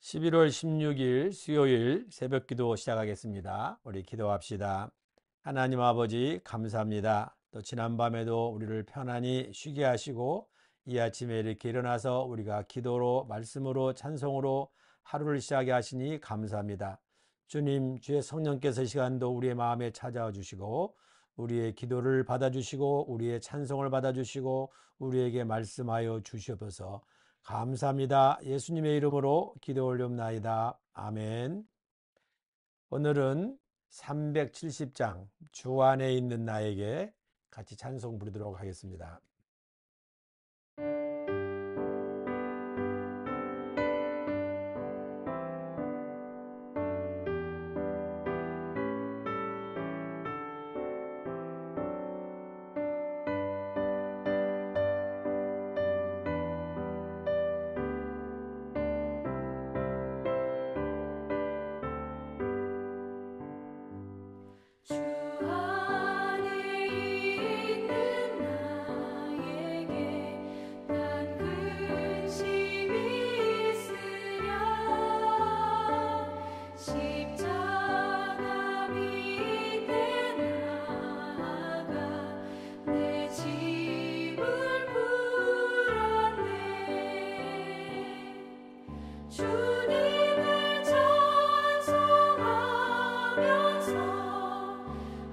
11월 16일 수요일 새벽기도 시작하겠습니다. 우리 기도합시다. 하나님 아버지 감사합니다. 또 지난밤에도 우리를 편안히 쉬게 하시고 이 아침에 이렇게 일어나서 우리가 기도로 말씀으로 찬송으로 하루를 시작하게 하시니 감사합니다. 주님, 주의 성령께서 이 시간도 우리의 마음에 찾아와 주시고 우리의 기도를 받아주시고 우리의 찬송을 받아주시고 우리에게 말씀하여 주시옵소서. 감사합니다. 예수님의 이름으로 기도 올려옵나이다. 아멘. 오늘은 370장 주 안에 있는 나에게 같이 찬송 부르도록 하겠습니다. 주 안에 있는 나에게 난 근심이 있으랴 십자가 밑에 나아가 내 짐을 풀었네 주님을 찬송하면서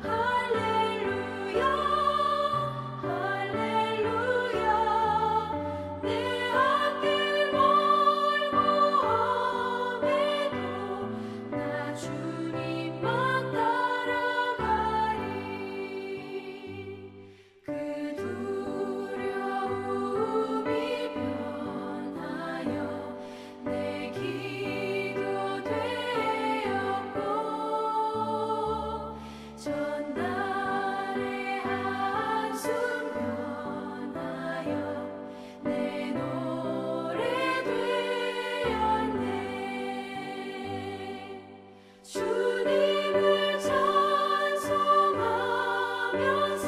할렐루야 할렐루야 내 앞길 멀고 험해도 나 주님만 따라가리 그 두려움이 변하여 내 기도 되었고 전날의 한숨 변하여 내 노래 되었네 주님을 찬송하면서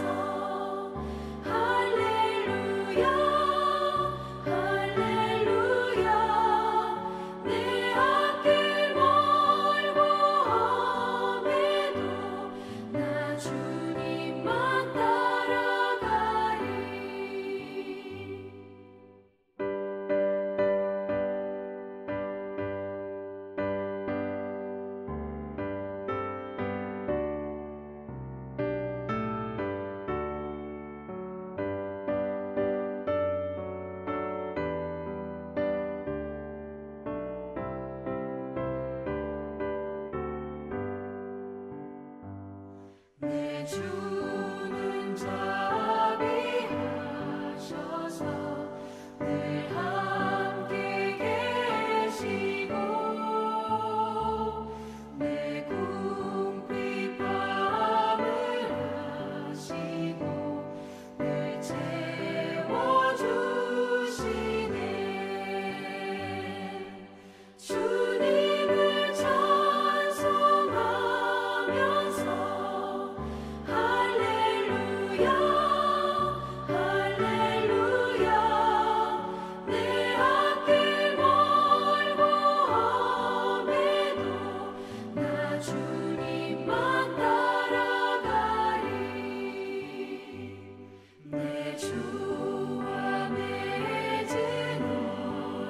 할렐루야 할렐루야 내 앞길 멀고 험해도 나 주님만 따라가리 내 주는 자비하셔서 늘 함께 계시고 내 궁핍함을 아시고 늘 채워주시네 주님을 찬송하면서 할렐루야 할렐루야 내 앞길 멀고 험해도 나 주님만 따라가리 내 주와 맺은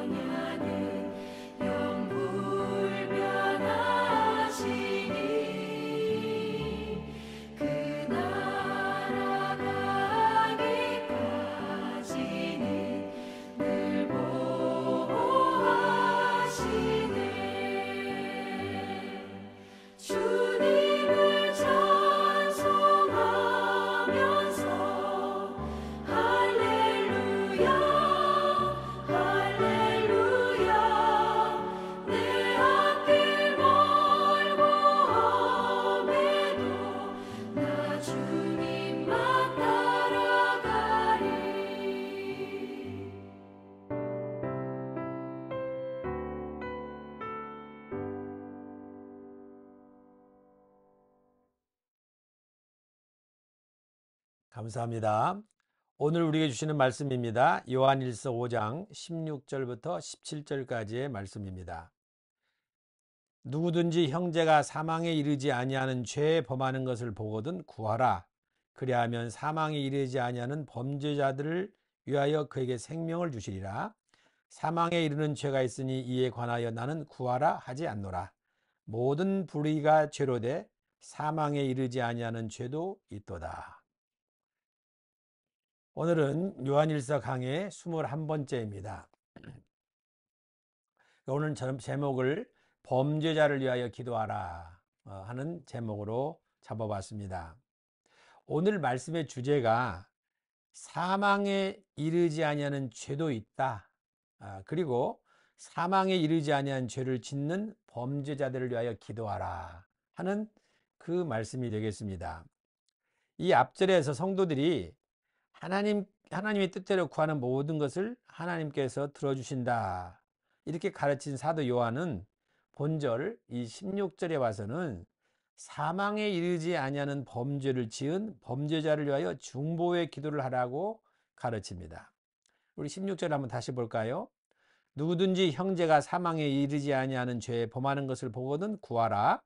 언약은 영불변하시니 그 나라 가기까지는 늘 보호하시네 주님을 찬송하면서 할렐루야 할렐루야 내 앞길 멀고 험해도 나 주님만 따라가리 감사합니다. 오늘 우리에게 주시는 말씀입니다. 요한일서 5장 16절부터 17절까지의 말씀입니다. 누구든지 형제가 사망에 이르지 아니하는 죄에 범하는 것을 보거든 구하라. 그리하면 사망에 이르지 아니하는 범죄자들을 위하여 그에게 생명을 주시리라. 사망에 이르는 죄가 있으니 이에 관하여 나는 구하라 하지 않노라. 모든 불의가 죄로 돼 사망에 이르지 아니하는 죄도 있도다. 오늘은 요한일서 강의 21번째입니다. 오늘 제목을 범죄자를 위하여 기도하라 하는 제목으로 잡아봤습니다. 오늘 말씀의 주제가 사망에 이르지 아니하는 죄도 있다. 그리고 사망에 이르지 아니한 죄를 짓는 범죄자들을 위하여 기도하라 하는 그 말씀이 되겠습니다. 이 앞절에서 성도들이 하나님의 뜻대로 구하는 모든 것을 하나님께서 들어주신다. 이렇게 가르친 사도 요한은 본절 이 16절에 와서는 사망에 이르지 아니하는 범죄를 지은 범죄자를 위하여 중보의 기도를 하라고 가르칩니다. 우리 16절 한번 다시 볼까요? 누구든지 형제가 사망에 이르지 아니하는 죄에 범하는 것을 보거든 구하라.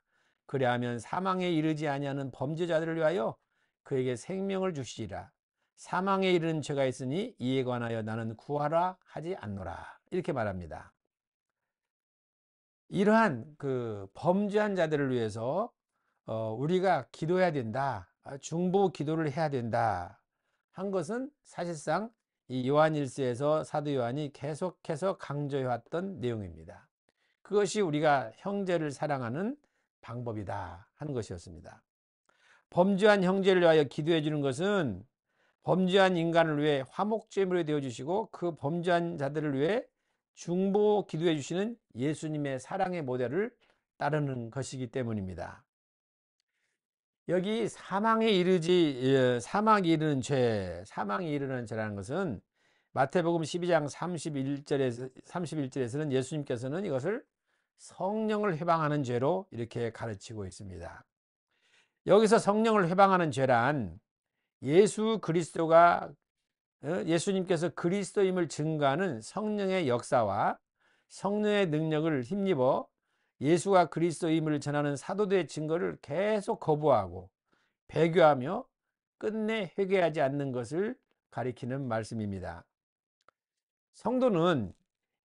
그리하면 사망에 이르지 아니하는 범죄자들을 위하여 그에게 생명을 주시리라. 사망에 이르는 죄가 있으니 이에 관하여 나는 구하라 하지 않노라. 이렇게 말합니다. 이러한 그 범죄한 자들을 위해서 우리가 기도해야 된다. 중보 기도를 해야 된다. 한 것은 사실상 이 요한일서에서 사도 요한이 계속해서 강조해 왔던 내용입니다. 그것이 우리가 형제를 사랑하는 방법이다 하는 것이었습니다. 범죄한 형제를 위하여 기도해 주는 것은 범죄한 인간을 위해 화목제물이 되어 주시고 그 범죄한 자들을 위해 중보 기도해 주시는 예수님의 사랑의 모델을 따르는 것이기 때문입니다. 여기 사망에 이르는 죄라는 것은 마태복음 12장 31절에서는 예수님께서는 이것을 성령을 회방하는 죄로 이렇게 가르치고 있습니다. 여기서 성령을 회방하는 죄란 예수님께서 그리스도임을 증거하는 성령의 역사와 성령의 능력을 힘입어 예수가 그리스도임을 전하는 사도들의 증거를 계속 거부하고 배교하며 끝내 회개하지 않는 것을 가리키는 말씀입니다. 성도는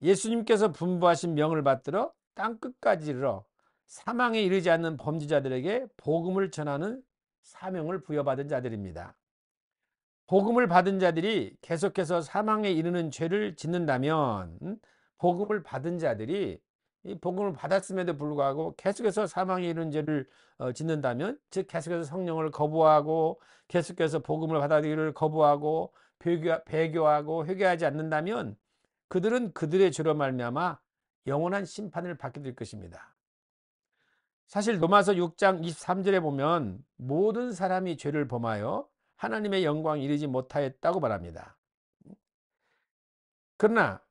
예수님께서 분부하신 명을 받들어 땅끝까지 이르러 사망에 이르지 않는 범죄자들에게 복음을 전하는 사명을 부여받은 자들입니다. 복음을 받은 자들이 계속해서 사망에 이르는 죄를 짓는다면 복음을 받은 자들이 이 복음을 받았음에도 불구하고 계속해서 사망에 이르는 죄를 짓는다면 즉 계속해서 성령을 거부하고 계속해서 복음을 받아들이기를 거부하고 배교하고 회개하지 않는다면 그들은 그들의 죄로 말미암아 영원한 심판을 받게 될 것입니다. 사실 로마서 6장 23절에 보면 모든 사람이 죄를 범하여 하나님의 영광에 이르지 못하였다고 말합니다. 그러나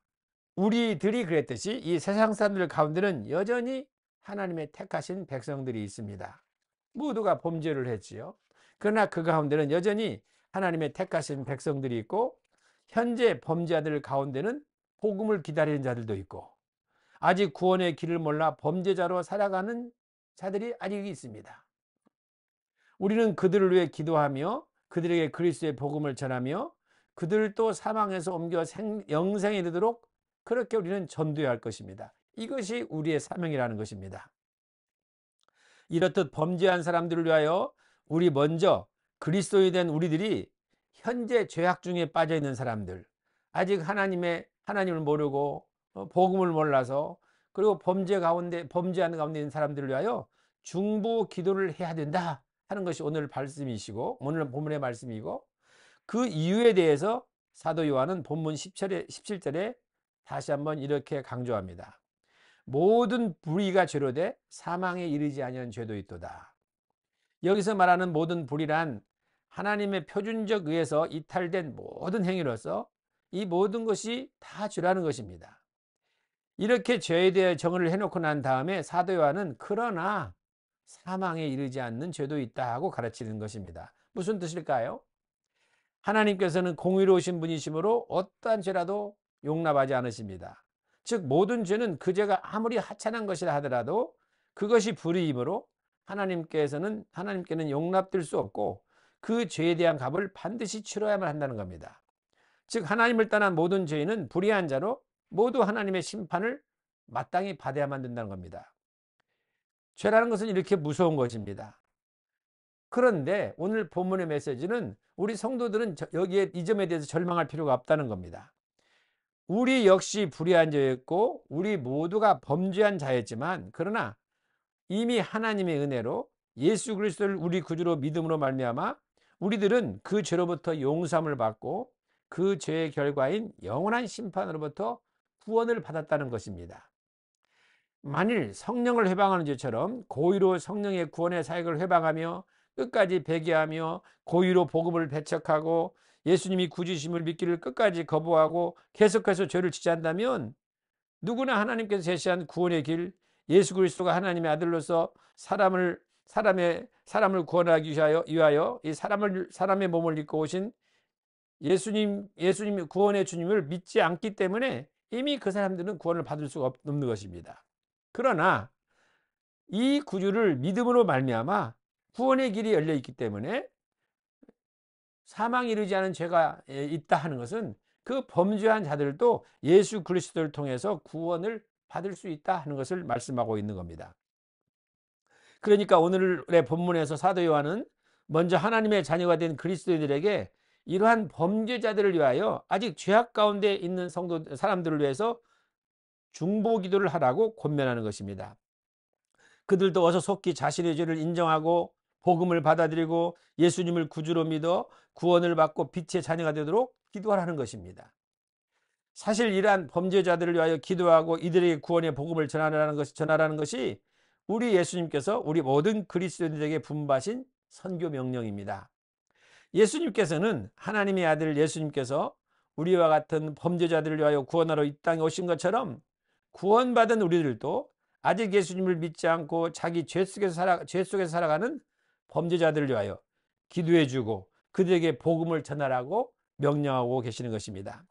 우리들이 그랬듯이 이 세상 사람들 가운데는 여전히 하나님의 택하신 백성들이 있습니다. 모두가 범죄를 했지요. 그러나 그 가운데는 여전히 하나님의 택하신 백성들이 있고 현재 범죄자들 가운데는 복음을 기다리는 자들도 있고 아직 구원의 길을 몰라 범죄자로 살아가는 자들이 아직 있습니다. 우리는 그들을 위해 기도하며 그들에게 그리스도의 복음을 전하며 그들을 또 사망에서 옮겨 영생에 이르도록 그렇게 우리는 전도해야 할 것입니다. 이것이 우리의 사명이라는 것입니다. 이렇듯 범죄한 사람들을 위하여 우리 먼저 그리스도인이 된 우리들이 현재 죄악 중에 빠져 있는 사람들, 아직 하나님을 모르고 복음을 몰라서 그리고 범죄하는 가운데 있는 사람들을 위하여 중보 기도를 해야 된다 하는 것이 오늘 말씀이시고 오늘 본문의 말씀이고 그 이유에 대해서 사도 요한은 본문 17절에 다시 한번 이렇게 강조합니다. 모든 불의가 죄로 돼 사망에 이르지 아니한 죄도 있도다. 여기서 말하는 모든 불의란 하나님의 표준적 의에서 이탈된 모든 행위로서 이 모든 것이 다 죄라는 것입니다. 이렇게 죄에 대해 정의를 해놓고 난 다음에 사도 요한은 그러나 사망에 이르지 않는 죄도 있다 하고 가르치는 것입니다. 무슨 뜻일까요? 하나님께서는 공의로우신 분이시므로 어떠한 죄라도 용납하지 않으십니다. 즉 모든 죄는 그 죄가 아무리 하찮은 것이라 하더라도 그것이 불의이므로 하나님께는 용납될 수 없고 그 죄에 대한 값을 반드시 치러야만 한다는 겁니다. 즉 하나님을 떠난 모든 죄인은 불의한 자로 모두 하나님의 심판을 마땅히 받아야만 된다는 겁니다. 죄라는 것은 이렇게 무서운 것입니다. 그런데 오늘 본문의 메시지는 우리 성도들은 여기에 이 점에 대해서 절망할 필요가 없다는 겁니다. 우리 역시 불의한 자였고 우리 모두가 범죄한 자였지만 그러나 이미 하나님의 은혜로 예수 그리스도를 우리 구주로 믿음으로 말미암아 우리들은 그 죄로부터 용서함을 받고 그 죄의 결과인 영원한 심판으로부터 구원을 받았다는 것입니다. 만일 성령을 회방하는 죄처럼 고의로 성령의 구원의 사역을 회방하며 끝까지 배교하며 고의로 복음을 배척하고 예수님이 구주심을 믿기를 끝까지 거부하고 계속해서 죄를 지지한다면 누구나 하나님께서 제시한 구원의 길, 예수 그리스도가 하나님의 아들로서 사람을 구원하기 위하여 이 사람의 몸을 입고 오신 예수님 구원의 주님을 믿지 않기 때문에 이미 그 사람들은 구원을 받을 수가 없는 것입니다. 그러나 이 구주를 믿음으로 말미암아 구원의 길이 열려 있기 때문에 사망에 이르지 않은 죄가 있다 하는 것은 그 범죄한 자들도 예수 그리스도를 통해서 구원을 받을 수 있다 하는 것을 말씀하고 있는 겁니다. 그러니까 오늘의 본문에서 사도 요한은 먼저 하나님의 자녀가 된 그리스도인들에게 이러한 범죄자들을 위하여 아직 죄악 가운데 있는 사람들을 위해서 중보 기도를 하라고 권면하는 것입니다. 그들도 어서 속히 자신의 죄를 인정하고 복음을 받아들이고 예수님을 구주로 믿어 구원을 받고 빛의 자녀가 되도록 기도하라는 것입니다. 사실 이러한 범죄자들을 위하여 기도하고 이들에게 구원의 복음을 전하라는 것이 우리 예수님께서 우리 모든 그리스도인들에게 분바신 선교 명령입니다. 예수님께서는 하나님의 아들 예수님께서 우리와 같은 범죄자들을 위하여 구원하러 이 땅에 오신 것처럼 구원받은 우리들도 아직 예수님을 믿지 않고 자기 죄 속에서 살아가는 범죄자들을 위하여 기도해주고 그들에게 복음을 전하라고 명령하고 계시는 것입니다.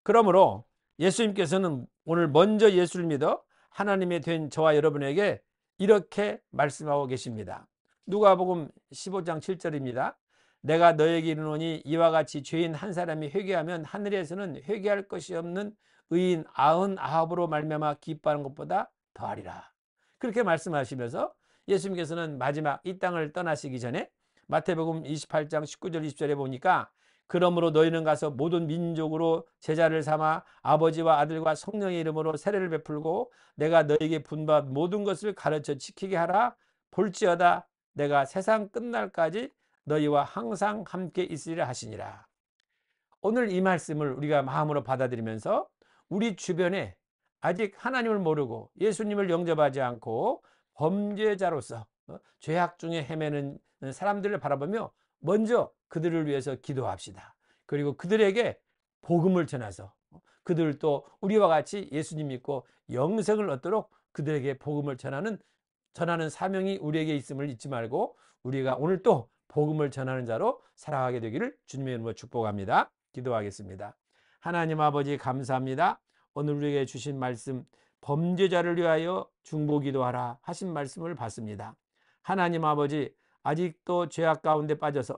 그러므로 예수님께서는 오늘 먼저 예수를 믿어 하나님의 된 저와 여러분에게 이렇게 말씀하고 계십니다. 누가복음 15장 7절입니다. 내가 너에게 이르노니 이와 같이 죄인 한 사람이 회개하면 하늘에서는 회개할 것이 없는 의인 99으로 말미암아 기뻐하는 것보다 더하리라. 그렇게 말씀하시면서 예수님께서는 마지막 이 땅을 떠나시기 전에 마태복음 28장 19절 20절에 보니까 그러므로 너희는 가서 모든 민족으로 제자를 삼아 아버지와 아들과 성령의 이름으로 세례를 베풀고 내가 너희에게 분부한 모든 것을 가르쳐 지키게 하라. 볼지어다 내가 세상 끝날까지 너희와 항상 함께 있으리라 하시니라. 오늘 이 말씀을 우리가 마음으로 받아들이면서 우리 주변에 아직 하나님을 모르고 예수님을 영접하지 않고 범죄자로서 죄악 중에 헤매는 사람들을 바라보며 먼저 그들을 위해서 기도합시다. 그리고 그들에게 복음을 전해서 그들도 우리와 같이 예수님 믿고 영생을 얻도록 그들에게 복음을 전하는 사명이 우리에게 있음을 잊지 말고 우리가 오늘 또 복음을 전하는 자로 살아가게 되기를 주님의 이름으로 축복합니다. 기도하겠습니다. 하나님 아버지 감사합니다. 오늘 우리에게 주신 말씀 범죄자를 위하여 중보기도하라 하신 말씀을 받습니다. 하나님 아버지 아직도 죄악 가운데 빠져서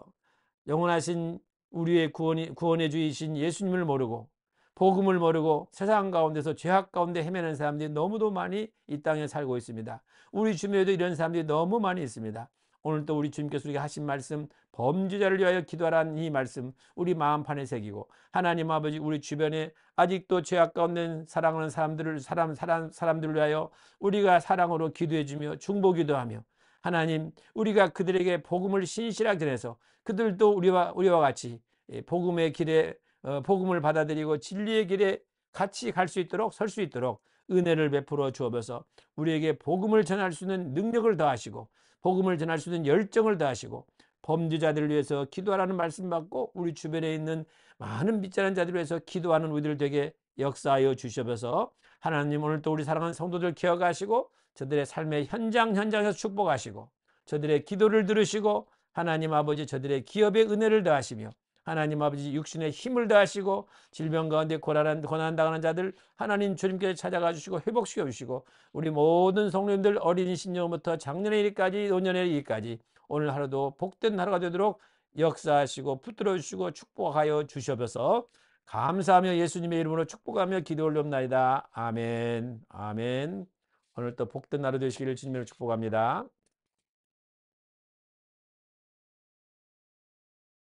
영원하신 우리의 구원의 주이신 예수님을 모르고 복음을 모르고 세상 가운데서 죄악 가운데 헤매는 사람들이 너무도 많이 이 땅에 살고 있습니다. 우리 주변에도 이런 사람들이 너무 많이 있습니다. 오늘 또 우리 주님께서 우리에게 하신 말씀 범죄자를 위하여 기도하라는 이 말씀 우리 마음판에 새기고 하나님 아버지 우리 주변에 아직도 죄악 가운데 사랑하는 사람들을 위하여 우리가 사랑으로 기도해주며 중보기도하며 하나님 우리가 그들에게 복음을 신실하게 전해서 그들도 우리와 같이 복음의 길에 복음을 받아들이고 진리의 길에 같이 갈 수 있도록 설 수 있도록 은혜를 베풀어 주옵소서. 우리에게 복음을 전할 수 있는 능력을 더하시고 복음을 전할 수 있는 열정을 더하시고 범죄자들을 위해서 기도하라는 말씀 받고 우리 주변에 있는 많은 믿지 않는 자들을 위해서 기도하는 우리들 되게 역사하여 주시옵소서. 하나님 오늘 또 우리 사랑하는 성도들 기억하시고 저들의 삶의 현장에서 축복하시고 저들의 기도를 들으시고 하나님 아버지 저들의 기업에 은혜를 더하시며 하나님 아버지 육신의 힘을 다하시고 질병 가운데 고난당하는 자들 하나님 주님께 찾아가 주시고 회복시켜 주시고 우리 모든 성도님들 어린이 신령부터 작년의 일까지 노년의 일까지 오늘 하루도 복된 하루가 되도록 역사하시고 붙들어 주시고 축복하여 주시옵소서. 감사하며 예수님의 이름으로 축복하며 기도 올려옵나이다. 아멘. 아멘. 오늘 또 복된 하루 되시기를 주님으로 축복합니다.